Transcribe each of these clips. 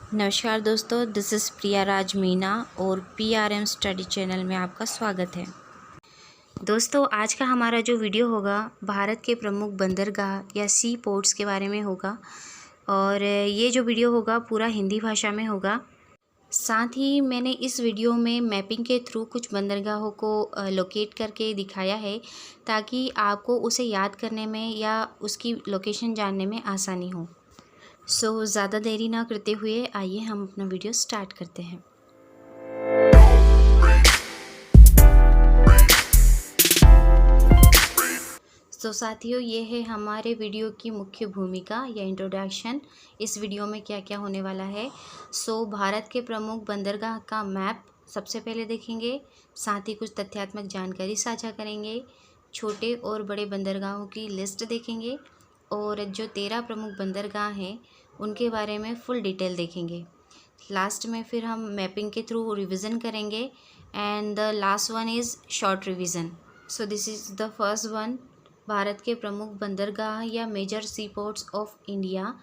नमस्कार दोस्तों, this is प्रिया राज मीना और PRM स्टडी चैनल में आपका स्वागत है। दोस्तों, आज का हमारा जो वीडियो होगा भारत के प्रमुख बंदरगाह या सी पोर्ट्स के बारे में होगा और ये जो वीडियो होगा पूरा हिंदी भाषा में होगा। साथ ही मैंने इस वीडियो में मैपिंग के थ्रू कुछ बंदरगाहों को लोकेट करके दिखाया है ताकि आपको उसे याद करने में या उसकी लोकेशन जानने में आसानी हो। ज़्यादा देरी ना करते हुए आइए हम अपना वीडियो स्टार्ट करते हैं। साथियों, ये है हमारे वीडियो की मुख्य भूमिका या इंट्रोडक्शन। इस वीडियो में क्या क्या होने वाला है। भारत के प्रमुख बंदरगाह का मैप सबसे पहले देखेंगे, साथ ही कुछ तथ्यात्मक जानकारी साझा करेंगे, छोटे और बड़े बंदरगाहों की लिस्ट देखेंगे और जो 13 प्रमुख बंदरगाह हैं उनके बारे में फुल डिटेल देखेंगे। लास्ट में फिर हम मैपिंग के थ्रू रिवीजन करेंगे and the last one is short revision. This is the first one, Bharat के प्रमुख बंदरगाह या major sea ports of India.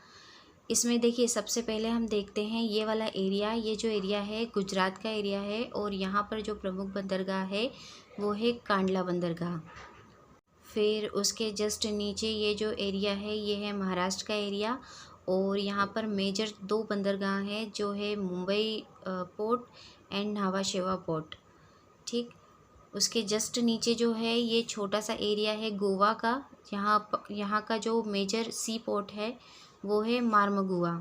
इसमें देखिए, सबसे पहले हम देखते हैं ये वाला एरिया। ये जो एरिया है गुजरात का एरिया है और यहाँ पर जो प्रमुख बंदरगाह है वो है कांडला बंदरगाह। फिर उसके जस्ट नीचे ये जो एरिया है ये है महाराष्ट्र का एरिया और यहाँ पर मेजर 2 बंदरगाह हैं जो है Mumbai port and Nhava Sheva port. ठीक, उसके जस्ट नीचे जो है ये छोटा सा एरिया है गोवा का। यहाँ का जो मेजर सी पोर्ट है वो है मार्मगुआ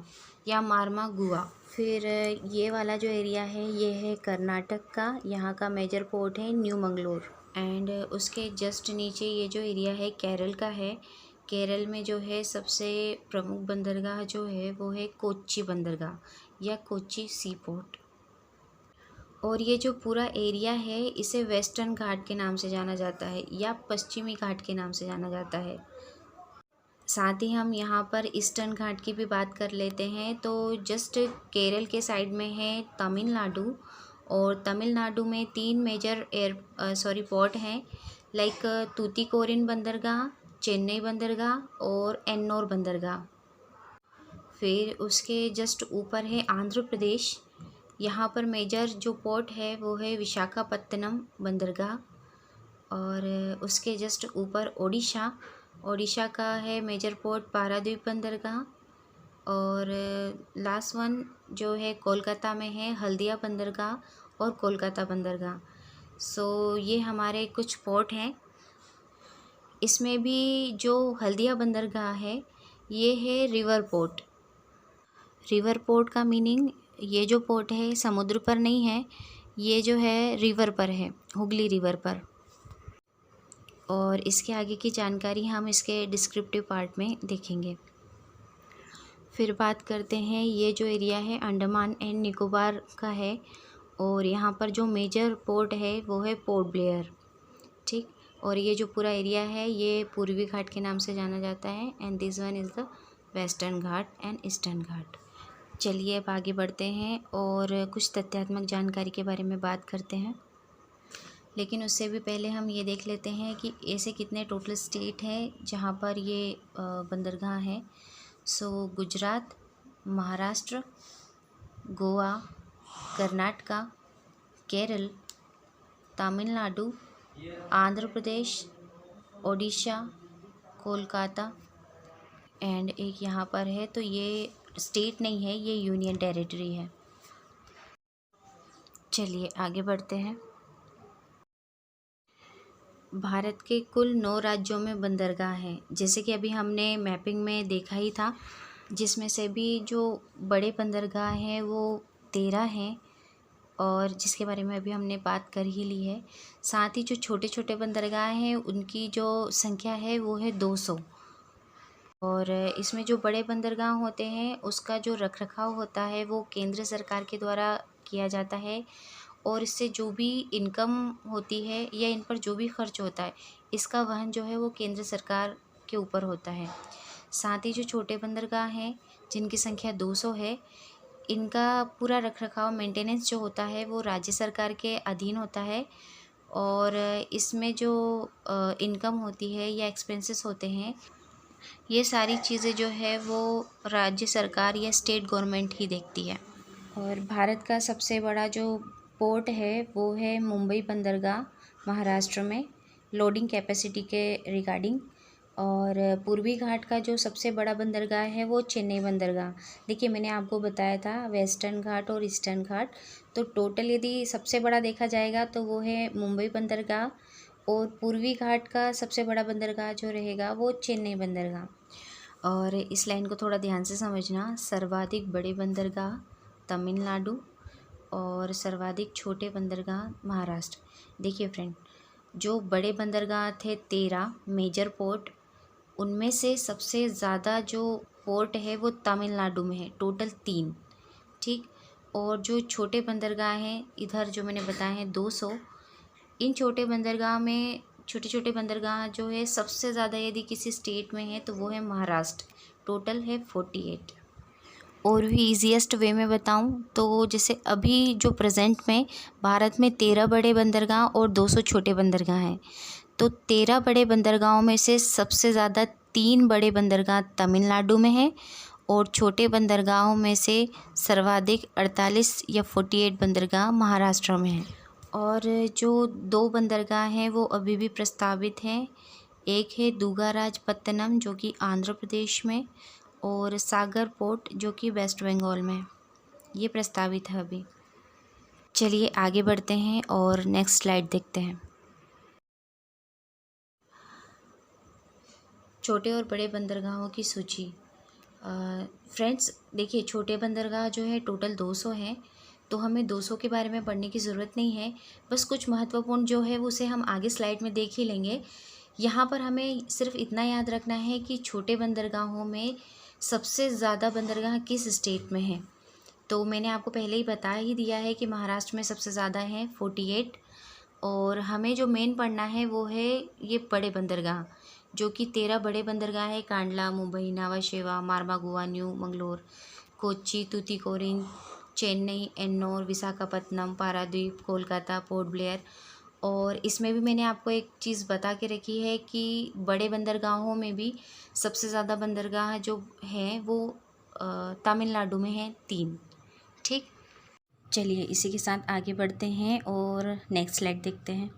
या मार्मागुआ। फिर ये वाला जो एरिया है ये है कर्नाटक का। यहाँ का मेजर पोर्ट है न्यू मंगलोर। एंड उसके जस्ट नीचे ये जो एरिया है केरल का है। केरल में जो है सबसे प्रमुख बंदरगाह जो है वो है कोच्चि बंदरगाह या कोच्चि सी पोर्ट। और ये जो पूरा एरिया है इसे वेस्टर्न घाट के नाम से जाना जाता है या पश्चिमी घाट के नाम से जाना जाता है। साथ ही हम यहाँ पर ईस्टर्न घाट की भी बात कर लेते हैं। तो जस्ट केरल के साइड में है तमिलनाडु और तमिलनाडु में 3 मेजर पोर्ट हैं, लाइक तूतीकोरिन बंदरगाह, चेन्नई बंदरगाह और एन्नोर बंदरगाह। फिर उसके जस्ट ऊपर है आंध्र प्रदेश। यहाँ पर मेजर जो पोर्ट है वो है विशाखापत्तनम बंदरगाह। और उसके जस्ट ऊपर ओडिशा का है मेजर पोर्ट पारादीप बंदरगाह। और लास्ट वन जो है कोलकाता में है हल्दिया बंदरगाह और कोलकाता बंदरगाह। ये हमारे कुछ पोर्ट हैं। इसमें भी जो हल्दिया बंदरगाह है ये है रिवर पोर्ट। रिवर पोर्ट का मीनिंग, ये जो पोर्ट है समुद्र पर नहीं है, ये जो है रिवर पर है, हुगली रिवर पर। और इसके आगे की जानकारी हम इसके डिस्क्रिप्टिव पार्ट में देखेंगे। फिर बात करते हैं, ये जो एरिया है अंडमान एंड निकोबार का है और यहाँ पर जो मेजर पोर्ट है वो है पोर्ट ब्लेयर। ठीक, और ये जो पूरा एरिया है ये पूर्वी घाट के नाम से जाना जाता है and this one is the Western Ghat and Eastern Ghat. चलिए अब आगे बढ़ते हैं और कुछ तथ्यात्मक जानकारी के बारे में बात करते हैं। लेकिन उससे भी पहले हम ये देख लेते हैं कि ऐसे कितने टोटल स्टेट हैं जहाँ पर ये बंदरगाह हैं। गुजरात, महाराष्ट्र, गोवा, कर्नाटका, केरल, तमिलनाडु, आंध्र प्रदेश, ओडिशा, कोलकाता एंड एक यहाँ पर है। तो ये स्टेट नहीं है, ये यूनियन टेरिटरी है। चलिए आगे बढ़ते हैं। भारत के कुल 9 राज्यों में बंदरगाह हैं, जैसे कि अभी हमने मैपिंग में देखा ही था, जिसमें से भी जो बड़े बंदरगाह हैं वो 13 हैं और जिसके बारे में अभी हमने बात कर ही ली है। साथ ही जो छोटे छोटे बंदरगाह हैं उनकी जो संख्या है वो है 200। और इसमें जो बड़े बंदरगाह होते हैं उसका जो रखरखाव होता है वो केंद्र सरकार के द्वारा किया जाता है और इससे जो भी इनकम होती है या इन पर जो भी खर्च होता है इसका वहन जो है वो केंद्र सरकार के ऊपर होता है। साथ ही जो छोटे बंदरगाह हैं जिनकी संख्या 200 है, इनका पूरा रखरखाव मेंटेनेंस जो होता है वो राज्य सरकार के अधीन होता है और इसमें जो इनकम होती है या एक्सपेंसेस होते हैं ये सारी चीज़ें जो है वो राज्य सरकार या स्टेट गवर्नमेंट ही देखती है। और भारत का सबसे बड़ा जो पोर्ट है वो है मुंबई बंदरगाह, महाराष्ट्र में, लोडिंग कैपेसिटी के रिगार्डिंग। और पूर्वी घाट का जो सबसे बड़ा बंदरगाह है वो चेन्नई बंदरगाह। देखिए, मैंने आपको बताया था वेस्टर्न घाट और ईस्टर्न घाट, तो टोटल यदि सबसे बड़ा देखा जाएगा तो वो है मुंबई बंदरगाह, और पूर्वी घाट का सबसे बड़ा बंदरगाह जो रहेगा वो चेन्नई बंदरगाह। और इस लाइन को थोड़ा ध्यान से समझना। सर्वाधिक बड़े बंदरगाह तमिलनाडु और सर्वाधिक छोटे बंदरगाह महाराष्ट्र। देखिए फ्रेंड, जो बड़े बंदरगाह थे 13 मेजर पोर्ट, उनमें से सबसे ज़्यादा जो पोर्ट है वो तमिलनाडु में है, टोटल 3। ठीक। और जो छोटे बंदरगाह हैं इधर जो मैंने बताए हैं 200। इन छोटे बंदरगाह में छोटे छोटे बंदरगाह जो है सबसे ज़्यादा यदि किसी स्टेट में है तो वो है महाराष्ट्र, टोटल है 48। और भी ईजीएस्ट वे में बताऊं तो जैसे अभी जो प्रेजेंट में भारत में 13 बड़े बंदरगाह और 200 छोटे बंदरगाह हैं, तो 13 बड़े बंदरगाहों में से सबसे ज़्यादा 3 बड़े बंदरगाह तमिलनाडु में हैं, और छोटे बंदरगाहों में से सर्वाधिक 48 या 48 बंदरगाह महाराष्ट्र में हैं। और जो 2 बंदरगाह हैं वो अभी भी प्रस्तावित हैं। एक है दुगाराजपत्तनम जो कि आंध्र प्रदेश में, और सागर पोर्ट जो कि वेस्ट बंगाल में। ये प्रस्तावित है अभी। चलिए आगे बढ़ते हैं और नेक्स्ट स्लाइड देखते हैं। छोटे और बड़े बंदरगाहों की सूची। फ्रेंड्स देखिए, छोटे बंदरगाह जो है टोटल 200 हैं, तो हमें 200 के बारे में पढ़ने की ज़रूरत नहीं है। बस कुछ महत्वपूर्ण जो है उसे हम आगे स्लाइड में देख ही लेंगे। यहाँ पर हमें सिर्फ इतना याद रखना है कि छोटे बंदरगाहों में सबसे ज़्यादा बंदरगाह किस स्टेट में है। तो मैंने आपको पहले ही बता ही दिया है कि महाराष्ट्र में सबसे ज़्यादा हैं 48। और हमें जो मेन पढ़ना है वो है ये बड़े बंदरगाह, जो कि 13 बड़े बंदरगाह है। कांडला, मुंबई, नावा शेवा, मारमागुआ, न्यू मंगलोर, कोच्चि, तूतीकोरिन, चेन्नई, एन्नोर, विशाखापत्तनम, पारादीप, कोलकाता, पोर्ट ब्लेयर। और इसमें भी मैंने आपको एक चीज़ बता के रखी है कि बड़े बंदरगाहों में भी सबसे ज़्यादा बंदरगाह जो हैं वो तमिलनाडु में हैं 3। ठीक। चलिए इसी के साथ आगे बढ़ते हैं और नेक्स्ट स्लाइड देखते हैं।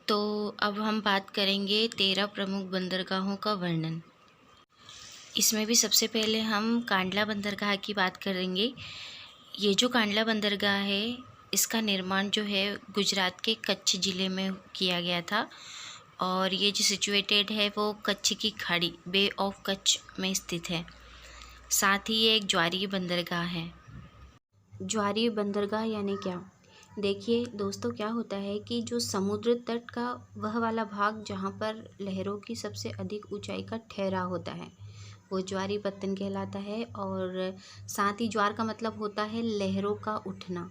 तो अब हम बात करेंगे 13 प्रमुख बंदरगाहों का वर्णन। इसमें भी सबसे पहले हम कांडला बंदरगाह की बात करेंगे। ये जो कांडला बंदरगाह है इसका निर्माण जो है गुजरात के कच्छ ज़िले में किया गया था, और ये जो सिचुएटेड है वो कच्छ की खाड़ी, बे ऑफ कच्छ में स्थित है। साथ ही ये एक ज्वारीय बंदरगाह है। ज्वारीय बंदरगाह यानी क्या? देखिए दोस्तों, क्या होता है कि जो समुद्र तट का वह वाला भाग जहाँ पर लहरों की सबसे अधिक ऊंचाई का ठहराव होता है वो ज्वारीय पत्तन कहलाता है। और साथ ही ज्वार का मतलब होता है लहरों का उठना।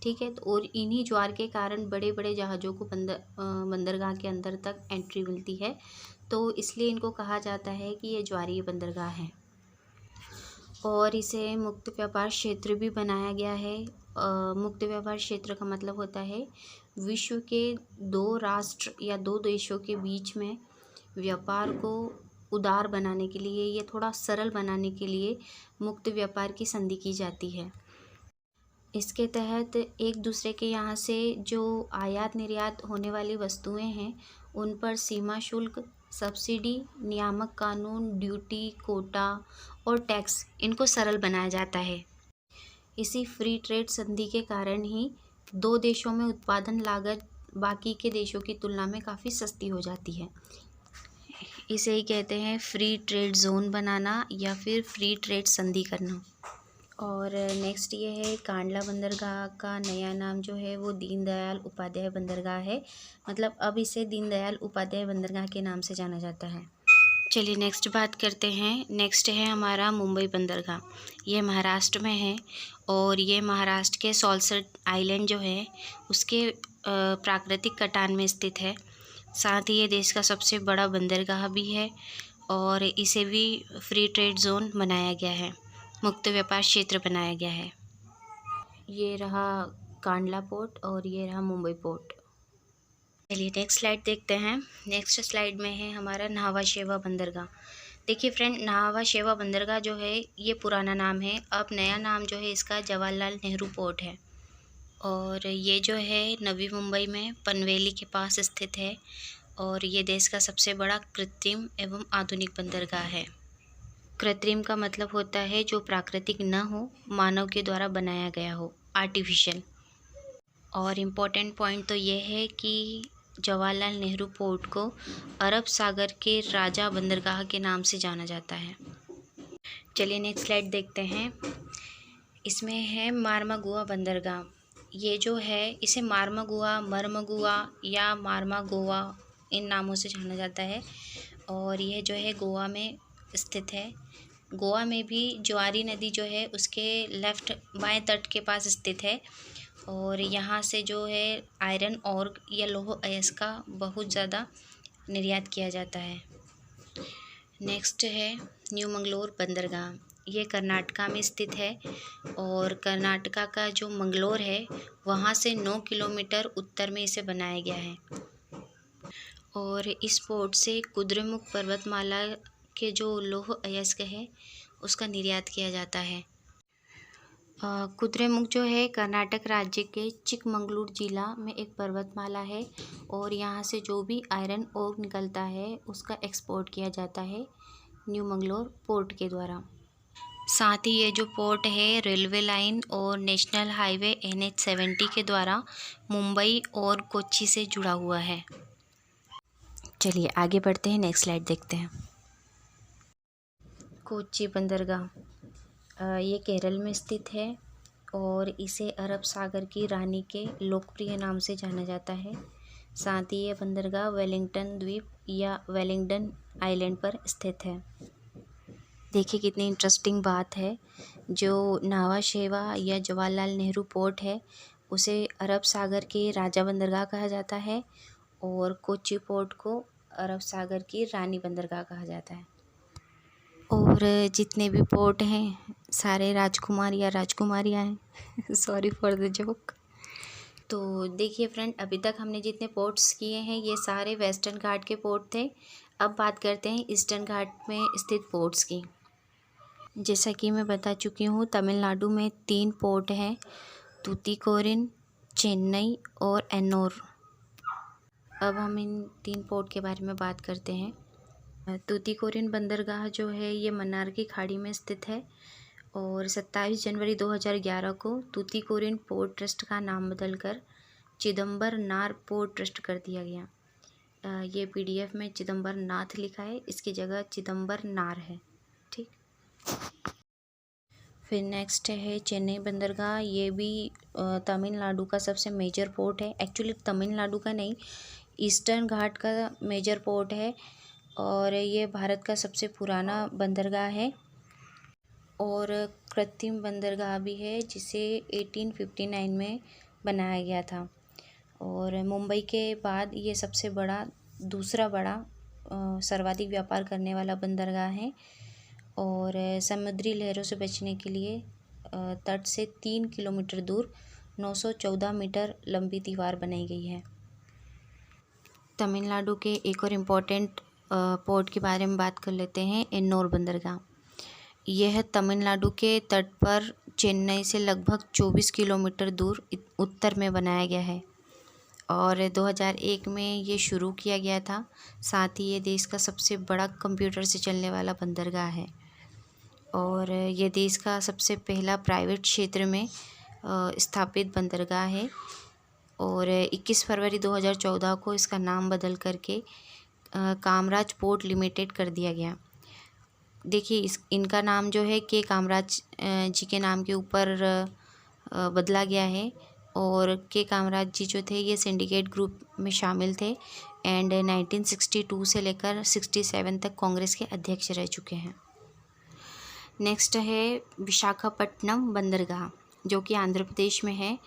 ठीक है, तो और इन्हीं ज्वार के कारण बड़े बड़े जहाज़ों को बंदरगाह के अंदर तक एंट्री मिलती है, तो इसलिए इनको कहा जाता है कि ये ज्वारीय बंदरगाह है। और इसे मुक्त व्यापार क्षेत्र भी बनाया गया है। मुक्त व्यापार क्षेत्र का मतलब होता है विश्व के 2 राष्ट्र या 2 देशों के बीच में व्यापार को उदार बनाने के लिए, ये थोड़ा सरल बनाने के लिए मुक्त व्यापार की संधि की जाती है। इसके तहत एक दूसरे के यहाँ से जो आयात निर्यात होने वाली वस्तुएं हैं उन पर सीमा शुल्क, सब्सिडी, नियामक कानून, ड्यूटी, कोटा और टैक्स, इनको सरल बनाया जाता है। इसी फ्री ट्रेड संधि के कारण ही 2 देशों में उत्पादन लागत बाकी के देशों की तुलना में काफ़ी सस्ती हो जाती है। इसे ही कहते हैं फ्री ट्रेड जोन बनाना या फिर फ्री ट्रेड संधि करना। और नेक्स्ट ये है कांडला बंदरगाह का नया नाम जो है वो दीनदयाल उपाध्याय बंदरगाह है। मतलब अब इसे दीनदयाल उपाध्याय बंदरगाह के नाम से जाना जाता है। चलिए नेक्स्ट बात करते हैं। नेक्स्ट है हमारा मुंबई बंदरगाह। ये महाराष्ट्र में है, और ये महाराष्ट्र के सॉल्सट आइलैंड जो है उसके प्राकृतिक कटान में स्थित है। साथ ही ये देश का सबसे बड़ा बंदरगाह भी है, और इसे भी फ्री ट्रेड जोन बनाया गया है, मुक्त व्यापार क्षेत्र बनाया गया है। ये रहा कांडला पोर्ट और ये रहा मुंबई पोर्ट। चलिए नेक्स्ट स्लाइड देखते हैं। नेक्स्ट स्लाइड में है हमारा न्हावा शेवा बंदरगाह। देखिए फ्रेंड, न्हावा शेवा बंदरगाह जो है ये पुराना नाम है। अब नया नाम जो है इसका जवाहरलाल नेहरू पोर्ट है और ये जो है नवी मुंबई में पनवेली के पास स्थित है और ये देश का सबसे बड़ा कृत्रिम एवं आधुनिक बंदरगाह है। कृत्रिम का मतलब होता है जो प्राकृतिक न हो, मानव के द्वारा बनाया गया हो, आर्टिफिशियल। और इम्पोर्टेंट पॉइंट तो ये है कि जवाहरलाल नेहरू पोर्ट को अरब सागर के राजा बंदरगाह के नाम से जाना जाता है। चलिए नेक्स्ट स्लाइड देखते हैं। इसमें है मार्मागुआ बंदरगाह। ये जो है इसे मार्मागुआ, मरमगुआ या मार्मागोवा इन नामों से जाना जाता है और यह जो है गोवा में स्थित है। गोवा में भी ज्वारी नदी जो है उसके लेफ्ट बाएं तट के पास स्थित है और यहाँ से जो है आयरन और या लौह अयस्क का बहुत ज़्यादा निर्यात किया जाता है। नेक्स्ट है न्यू मंगलोर बंदरगाह। ये कर्नाटका में स्थित है और कर्नाटका का जो मंगलोर है वहाँ से 9 किलोमीटर उत्तर में इसे बनाया गया है और इस पोर्ट से कुद्रेमुख पर्वतमाला के जो लौह अयस्क है उसका निर्यात किया जाता है। कुद्रेमुख जो है कर्नाटक राज्य के चिकमंगलूर जिला में एक पर्वतमाला है और यहाँ से जो भी आयरन ओर निकलता है उसका एक्सपोर्ट किया जाता है न्यू मंगलोर पोर्ट के द्वारा। साथ ही ये जो पोर्ट है रेलवे लाइन और नेशनल हाईवे NH70 के द्वारा मुंबई और कोच्चि से जुड़ा हुआ है। चलिए आगे बढ़ते हैं, नेक्स्ट स्लाइड देखते हैं। कोच्चि बंदरगाह ये केरल में स्थित है और इसे अरब सागर की रानी के लोकप्रिय नाम से जाना जाता है। साथ ही ये बंदरगाह वेलिंगटन द्वीप या वेलिंगटन आइलैंड पर स्थित है। देखिए कितनी इंटरेस्टिंग बात है, जो न्हावा शेवा या जवाहरलाल नेहरू पोर्ट है उसे अरब सागर के राजा बंदरगाह कहा जाता है और कोच्चि पोर्ट को अरब सागर की रानी बंदरगाह कहा जाता है। और जितने भी पोर्ट हैं सारे राजकुमार या राजकुमारियाँ हैं सॉरी फॉर द जोक। तो देखिए फ्रेंड, अभी तक हमने जितने पोर्ट्स किए हैं ये सारे वेस्टर्न घाट के पोर्ट थे। अब बात करते हैं ईस्टर्न घाट में स्थित पोर्ट्स की। जैसा कि मैं बता चुकी हूँ, तमिलनाडु में 3 पोर्ट हैं, तूतीकोरिन, चेन्नई और एन्नोर। अब हम इन 3 पोर्ट के बारे में बात करते हैं। तूतीकोरिन बंदरगाह जो है ये मन्नार की खाड़ी में स्थित है और 27 जनवरी 2011 को तूतीकोरिन पोर्ट ट्रस्ट का नाम बदलकर चिदम्बरनार पोर्ट ट्रस्ट कर दिया गया। ये PDF में चिदम्बरनाथ लिखा है, इसकी जगह चिदम्बरनार है, ठीक। फिर नेक्स्ट है चेन्नई बंदरगाह। ये भी तमिलनाडु का सबसे मेजर पोर्ट है। एक्चुअली तमिलनाडु का नहीं, ईस्टर्न घाट का मेजर पोर्ट है और ये भारत का सबसे पुराना बंदरगाह है और कृत्रिम बंदरगाह भी है जिसे 1859 में बनाया गया था और मुंबई के बाद ये सबसे बड़ा दूसरा बड़ा सर्वाधिक व्यापार करने वाला बंदरगाह है और समुद्री लहरों से बचने के लिए तट से 3 किलोमीटर दूर 914 मीटर लंबी दीवार बनाई गई है। तमिलनाडु के एक और इम्पोर्टेंट पोर्ट के बारे में बात कर लेते हैं, एन्नोर बंदरगाह। यह तमिलनाडु के तट पर चेन्नई से लगभग 24 किलोमीटर दूर उत्तर में बनाया गया है और 2001 में ये शुरू किया गया था। साथ ही ये देश का सबसे बड़ा कंप्यूटर से चलने वाला बंदरगाह है और ये देश का सबसे पहला प्राइवेट क्षेत्र में स्थापित बंदरगाह है और 21 फरवरी 2014 को इसका नाम बदल करके कामराज पोर्ट लिमिटेड कर दिया गया। देखिए इनका नाम जो है के कामराज जी के नाम के ऊपर बदला गया है और के कामराज जी जो थे ये सिंडिकेट ग्रुप में शामिल थे एंड 1962 से लेकर 67 तक कांग्रेस के अध्यक्ष रह चुके हैं। नेक्स्ट है विशाखापट्टनम बंदरगाह जो कि आंध्र प्रदेश में है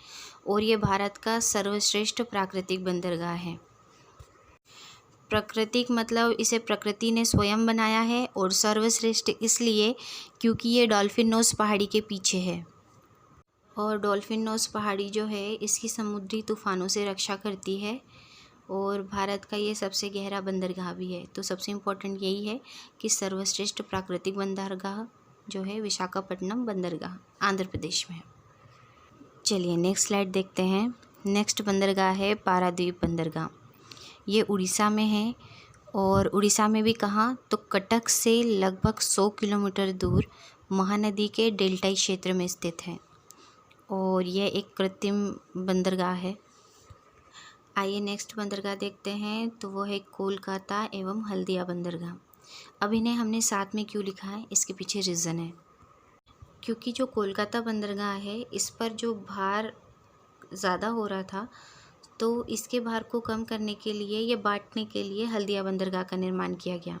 और ये भारत का सर्वश्रेष्ठ प्राकृतिक बंदरगाह है। प्राकृतिक मतलब इसे प्रकृति ने स्वयं बनाया है और सर्वश्रेष्ठ इसलिए क्योंकि ये डॉल्फिन नोज पहाड़ी के पीछे है और डॉल्फिन नोज पहाड़ी जो है इसकी समुद्री तूफानों से रक्षा करती है और भारत का ये सबसे गहरा बंदरगाह भी है। तो सबसे इम्पोर्टेंट यही है कि सर्वश्रेष्ठ प्राकृतिक बंदरगाह जो है विशाखापट्टनम बंदरगाह आंध्र प्रदेश में है। चलिए नेक्स्ट स्लाइड देखते हैं। नेक्स्ट बंदरगाह है पारादीप बंदरगाह। ये उड़ीसा में है और उड़ीसा में भी कहाँ, तो कटक से लगभग 100 किलोमीटर दूर महानदी के डेल्टाई क्षेत्र में स्थित है और यह एक कृत्रिम बंदरगाह है। आइए नेक्स्ट बंदरगाह देखते हैं, तो वो है कोलकाता एवं हल्दिया बंदरगाह। अब इन्हें हमने साथ में क्यों लिखा है, इसके पीछे रीज़न है। क्योंकि जो कोलकाता बंदरगाह है इस पर जो भार ज़्यादा हो रहा था, तो इसके भार को कम करने के लिए या बांटने के लिए हल्दिया बंदरगाह का निर्माण किया गया।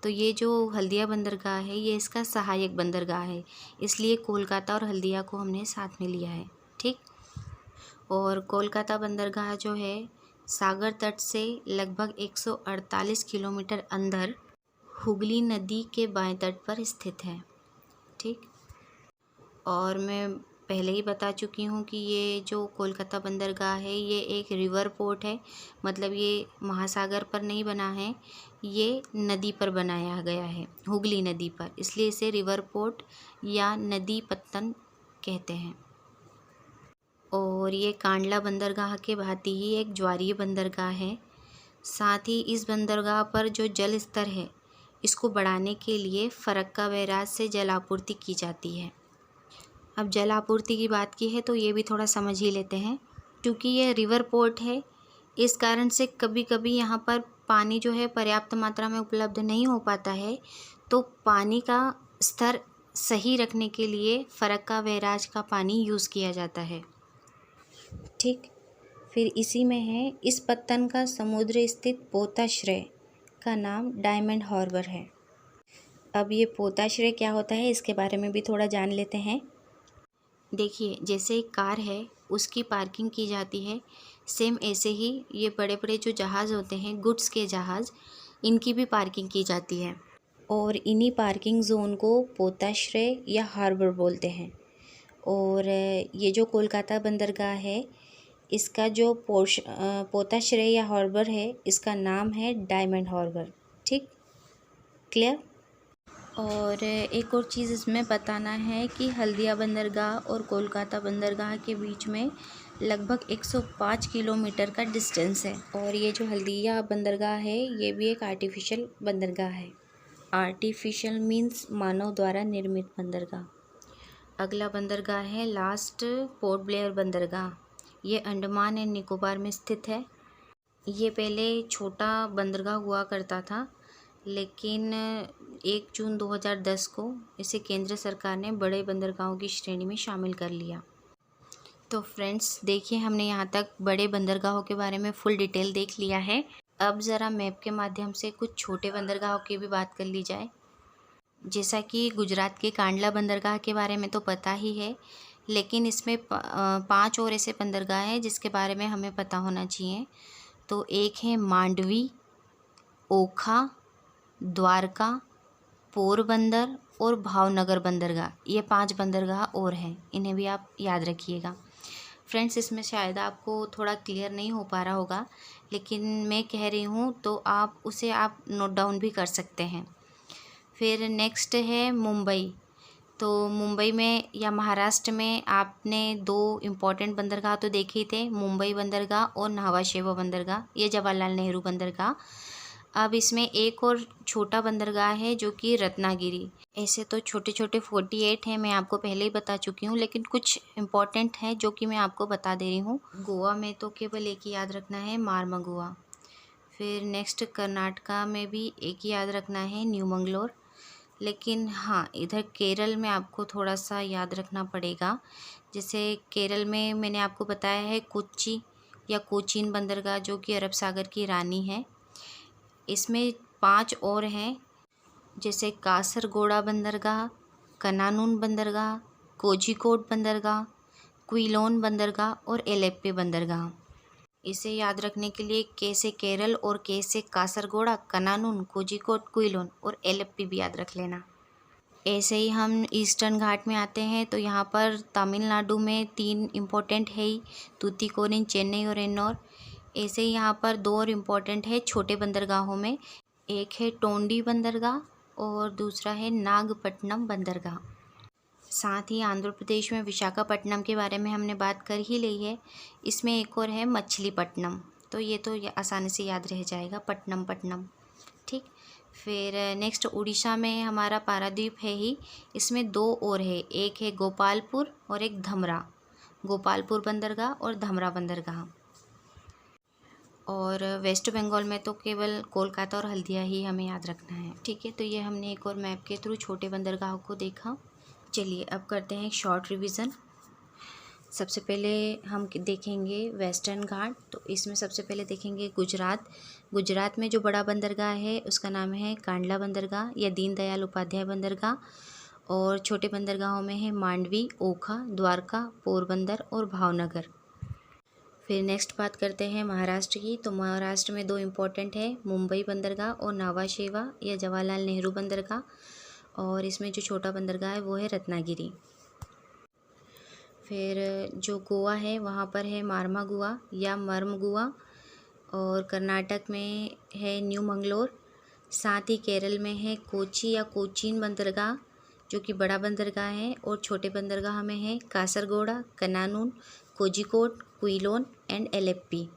तो ये जो हल्दिया बंदरगाह है ये इसका सहायक बंदरगाह है, इसलिए कोलकाता और हल्दिया को हमने साथ में लिया है। ठीक। और कोलकाता बंदरगाह जो है सागर तट से लगभग 148 किलोमीटर अंदर हुगली नदी के बाएं तट पर स्थित है। ठीक। और मैं पहले ही बता चुकी हूँ कि ये जो कोलकाता बंदरगाह है ये एक रिवर पोर्ट है, मतलब ये महासागर पर नहीं बना है, ये नदी पर बनाया गया है, हुगली नदी पर, इसलिए इसे रिवर पोर्ट या नदी पत्तन कहते हैं। और ये कांडला बंदरगाह के भांति ही एक ज्वारीय बंदरगाह है। साथ ही इस बंदरगाह पर जो जल स्तर है इसको बढ़ाने के लिए फरक्का बैराज से जल आपूर्ति की जाती है। अब जल आपूर्ति की बात की है तो ये भी थोड़ा समझ ही लेते हैं। क्योंकि ये रिवर पोर्ट है इस कारण से कभी कभी यहाँ पर पानी जो है पर्याप्त मात्रा में उपलब्ध नहीं हो पाता है, तो पानी का स्तर सही रखने के लिए फरक्का बैराज का पानी यूज़ किया जाता है। ठीक। फिर इसी में है, इस पत्तन का समुद्र स्थित पोताश्रय का नाम डायमंड हार्बर है। अब ये पोताश्रय क्या होता है इसके बारे में भी थोड़ा जान लेते हैं। देखिए, जैसे एक कार है उसकी पार्किंग की जाती है, सेम ऐसे ही ये बड़े बड़े जो जहाज़ होते हैं, गुड्स के जहाज़, इनकी भी पार्किंग की जाती है और इन्हीं पार्किंग जोन को पोताश्रय या हार्बर बोलते हैं। और ये जो कोलकाता बंदरगाह है इसका जो पोताश्रय या हार्बर है इसका नाम है डायमंड हार्बर। ठीक, क्लियर। और एक और चीज़ इसमें बताना है कि हल्दिया बंदरगाह और कोलकाता बंदरगाह के बीच में लगभग 105 किलोमीटर का डिस्टेंस है। और ये जो हल्दिया बंदरगाह है ये भी एक आर्टिफिशियल बंदरगाह है। आर्टिफिशियल मीन्स मानव द्वारा निर्मित बंदरगाह। अगला बंदरगाह है लास्ट पोर्ट ब्लेयर बंदरगाह। ये अंडमान एंड निकोबार में स्थित है। ये पहले छोटा बंदरगाह हुआ करता था, लेकिन 1 जून 2010 को इसे केंद्र सरकार ने बड़े बंदरगाहों की श्रेणी में शामिल कर लिया। तो फ्रेंड्स देखिए, हमने यहाँ तक बड़े बंदरगाहों के बारे में फुल डिटेल देख लिया है। अब ज़रा मैप के माध्यम से कुछ छोटे बंदरगाहों की भी बात कर ली जाए। जैसा कि गुजरात के कांडला बंदरगाह के बारे में तो पता ही है, लेकिन इसमें 5 और ऐसे बंदरगाह हैं जिसके बारे में हमें पता होना चाहिए। तो एक है मांडवी, ओखा, द्वारका, पोरबंदर और भावनगर बंदरगाह। ये 5 बंदरगाह और हैं, इन्हें भी आप याद रखिएगा। फ्रेंड्स, इसमें शायद आपको थोड़ा क्लियर नहीं हो पा रहा होगा, लेकिन मैं कह रही हूँ तो आप उसे नोट डाउन भी कर सकते हैं। फिर नेक्स्ट है मुंबई। तो मुंबई में या महाराष्ट्र में आपने 2 इम्पॉर्टेंट बंदरगाह तो देखे ही थे, मुंबई बंदरगाह और न्हावा शेवा बंदरगाह, ये जवाहरलाल नेहरू बंदरगाह। अब इसमें एक और छोटा बंदरगाह है जो कि रत्नागिरी। ऐसे तो छोटे छोटे 48 हैं, मैं आपको पहले ही बता चुकी हूँ, लेकिन कुछ इम्पॉर्टेंट हैं जो कि मैं आपको बता दे रही हूँ। गोवा में तो केवल एक ही याद रखना है, मारमगुआ। फिर नेक्स्ट कर्नाटका में भी एक ही याद रखना है, न्यू मंगलोर। लेकिन हाँ, इधर केरल में आपको थोड़ा सा याद रखना पड़ेगा। जैसे केरल में मैंने आपको बताया है कोच्चि या कोचीन बंदरगाह, जो कि अरब सागर की रानी है। इसमें 5 और हैं, जैसे कासरगोड़ा बंदरगाह, कनानून बंदरगाह, कोझिकोड बंदरगाह, क्विलोन बंदरगाह और एलेप्पे बंदरगाह। इसे याद रखने के लिए के से केरल और के से कासरगोड़ा, कनानून, कोझिकोड, क्विलोन और एलेप्पी भी याद रख लेना। ऐसे ही हम ईस्टर्न घाट में आते हैं तो यहाँ पर तमिलनाडु में 3 इम्पोर्टेंट है ही, तूतीकोरिन, चेन्नई और एन्नौर। ऐसे ही यहाँ पर 2 और इम्पोर्टेंट है छोटे बंदरगाहों में, एक है टोंडी बंदरगाह और दूसरा है नागपट्टनम बंदरगाह। साथ ही आंध्र प्रदेश में विशाखापट्टनम के बारे में हमने बात कर ही ली है। इसमें एक और है मछलीपट्टनम, तो ये आसानी से याद रह जाएगा, पट्टनम पट्टनम, ठीक। फिर नेक्स्ट उड़ीसा में हमारा पारादीप है ही, इसमें 2 और है, एक है गोपालपुर और एक धमरा, गोपालपुर बंदरगाह और धमरा बंदरगाह। और वेस्ट बंगाल में तो केवल कोलकाता और हल्दिया ही हमें याद रखना है, ठीक है। तो ये हमने एक और मैप के थ्रू छोटे बंदरगाहों को देखा। चलिए अब करते हैं एक शॉर्ट रिवीजन। सबसे पहले हम देखेंगे वेस्टर्न घाट, तो इसमें सबसे पहले देखेंगे गुजरात। गुजरात में जो बड़ा बंदरगाह है उसका नाम है कांडला बंदरगाह या दीनदयाल उपाध्याय बंदरगाह, और छोटे बंदरगाहों में है मांडवी, ओखा, द्वारका, पोरबंदर और भावनगर। फिर नेक्स्ट बात करते हैं महाराष्ट्र की, तो महाराष्ट्र में 2 इम्पोर्टेंट है, मुंबई बंदरगाह और नावाशेवा या जवाहरलाल नेहरू बंदरगाह, और इसमें जो छोटा बंदरगाह है वो है रत्नागिरी। फिर जो गोवा है वहाँ पर है मार्मागुआ या मर्मगुआ, और कर्नाटक में है न्यू मंगलोर। साथ ही केरल में है कोची या कोचीन बंदरगाह जो कि बड़ा बंदरगाह है, और छोटे बंदरगाह में है कासरगोड़ा, कनानून, कोझिकोड, क्विलोन एंड एलेप्पी।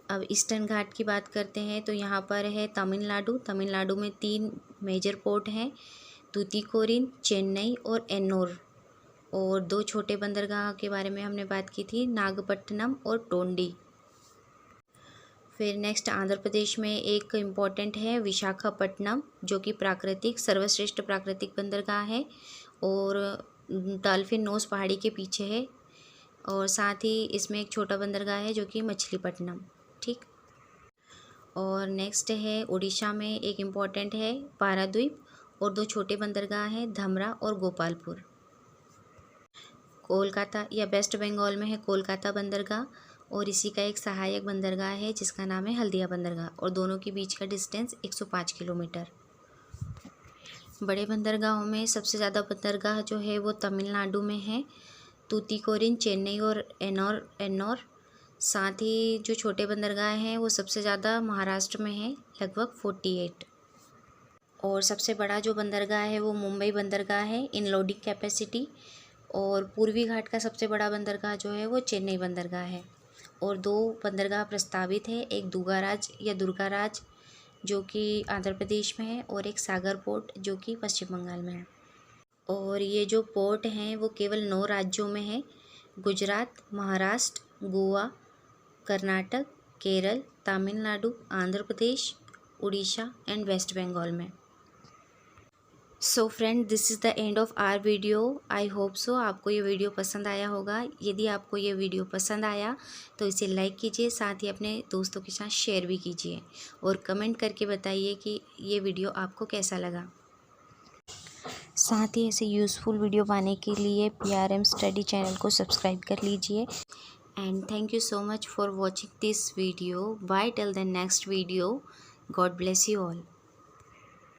अब ईस्टर्न घाट की बात करते हैं, तो यहाँ पर है तमिलनाडु। तमिलनाडु में 3 मेजर पोर्ट हैं, तूतीकोरिन, चेन्नई और एन्नोर, और 2 छोटे बंदरगाह के बारे में हमने बात की थी, नागपट्टनम और टोंडी। फिर नेक्स्ट आंध्र प्रदेश में एक इम्पॉर्टेंट है विशाखापट्टनम, जो कि सर्वश्रेष्ठ प्राकृतिक बंदरगाह है और डॉल्फिन नोज पहाड़ी के पीछे है, और साथ ही इसमें एक छोटा बंदरगाह है जो कि मछलीपट्टनम, ठीक। और नेक्स्ट है उड़ीसा में एक इम्पॉर्टेंट है पारादीप, और 2 छोटे बंदरगाह हैं धमरा और गोपालपुर। कोलकाता या वेस्ट बंगाल में है कोलकाता बंदरगाह, और इसी का एक सहायक बंदरगाह है जिसका नाम है हल्दिया बंदरगाह, और दोनों के बीच का डिस्टेंस 105 किलोमीटर। बड़े बंदरगाहों में सबसे ज़्यादा बंदरगाह जो है वो तमिलनाडु में है, तूतीकोरिन, चेन्नई और एन्नोर। साथ ही जो छोटे बंदरगाह हैं वो सबसे ज़्यादा महाराष्ट्र में है, लगभग 48। और सबसे बड़ा जो बंदरगाह है वो मुंबई बंदरगाह है इन लोडिंग कैपेसिटी, और पूर्वी घाट का सबसे बड़ा बंदरगाह जो है वो चेन्नई बंदरगाह है। और 2 बंदरगाह प्रस्तावित है, एक दुगाराज या दुर्गाराज जो कि आंध्र प्रदेश में है, और एक सागर पोर्ट जो कि पश्चिम बंगाल में है। और ये जो पोर्ट हैं वो केवल 9 राज्यों में है, गुजरात, महाराष्ट्र, गोवा, कर्नाटक, केरल, तमिलनाडु, आंध्र प्रदेश, उड़ीसा एंड वेस्ट बंगाल में। So friend, this is the end of our video. I hope so आपको ये वीडियो पसंद आया होगा। यदि आपको ये वीडियो पसंद आया तो इसे लाइक कीजिए, साथ ही अपने दोस्तों के साथ शेयर भी कीजिए, और कमेंट करके बताइए कि ये वीडियो आपको कैसा लगा। साथ ही ऐसे यूज़फुल वीडियो पाने के लिए PRM स्टडी चैनल को सब्सक्राइब कर लीजिए। And thank you so much for watching this video. Bye till the next video. God bless you all.